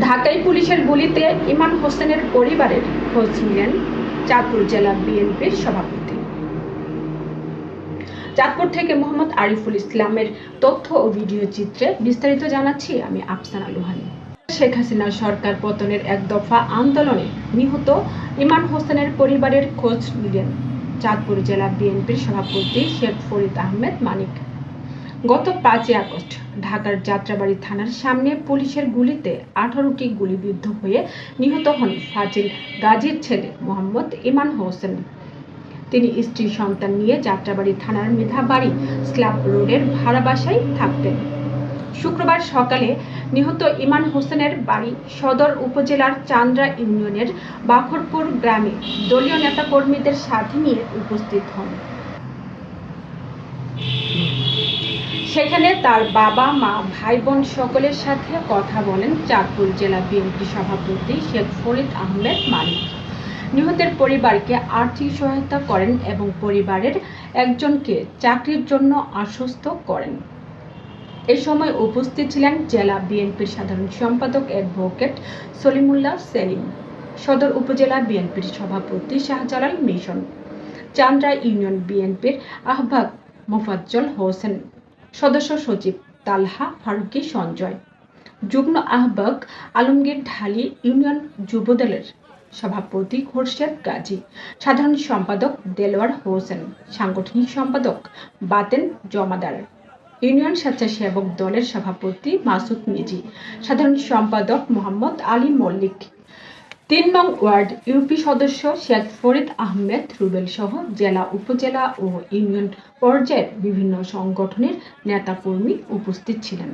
ঢাকায় পুলিশের গুলিতে ইমান হোসেনের পরিবারের খোঁজ নিলেন চাঁদপুর জেলা বিএনপির সভাপতি। চাঁদপুর থেকে মোহাম্মদ আরিফুল ইসলামের তথ্য ও ভিডিও চিত্রে বিস্তারিত জানাচ্ছি আমি আফসানা লোহানী। শেখ হাসিনা সরকার পতনের এক দফা আন্দোলনে নিহত ইমান হোসেনের পরিবারের খোঁজ নিলেন চাঁদপুর জেলা বিএনপির সভাপতি শেখ ফরিদ আহমেদ মানিক। গত 5 আগস্ট ঢাকার যাত্রাবাড়ী থানার সামনে পুলিশের গুলিতে 18টি গুলিবিদ্ধ হয়ে নিহত হন ফাজিল গাজীর ছেলে মোহাম্মদ ইমান হোসেন। তিনি স্ত্রী সন্তান নিয়ে যাত্রাবাড়ী থানার মেধাবাড়ি স্ল্যাব রোডের ভাড়া বাসায় থাকতেন। শুক্রবার সকালে নিহত ইমান হোসেনের বাড়ি সদর উপজেলার চান্দ্রা ইউনিয়নের বাখরপুর গ্রামে দলীয় নেতাকর্মীদের সাথে নিয়ে উপস্থিত হন। সেখানে তার বাবা মা ভাই বোন সকলের সাথে কথা বলেন চাঁদপুর জেলা বিএনপি সভাপতি শেখ ফরিদ আহমেদ মানিক। নিহতের পরিবারকে আর্থিক সহায়তা করেন এবং পরিবারের একজনকে চাকরির জন্য আশ্বস্ত করেন। এ সময় উপস্থিত ছিলেন জেলা বিএনপির সাধারণ সম্পাদক অ্যাডভোকেট সলিমুল্লাহ সেলিম, সদর উপজেলা বিএনপির সভাপতি শাহজালাল মিশন, চান্দ্রা ইউনিয়ন বিএনপির আহ্বায়ক মোফাজ্জল হোসেন, সদস্য সচিব তালহা ফারুকী সঞ্জয়, যুগ্ম আহ্বায়ক আলমগীর ঢালী, ইউনিয়ন যুবদলের সভাপতি খোরশেদ গাজী, সাধারণ সম্পাদক দেলোয়ার হোসেন, সাংগঠনিক সম্পাদক বাতেন জমাদার, ইউনিয়ন স্বেচ্ছাসেবক দলের সভাপতি মাসুদ মিজি, সাধারণ সম্পাদক মোহাম্মদ আলী মল্লিক, 3 নং ওয়ার্ড ইউপি সদস্য শেখ ফরিদ আহমেদ রুবেল সহ জেলা, উপজেলা ও ইউনিয়ন পর্যায়ের বিভিন্ন সংগঠনের নেতাকর্মী উপস্থিত ছিলেন।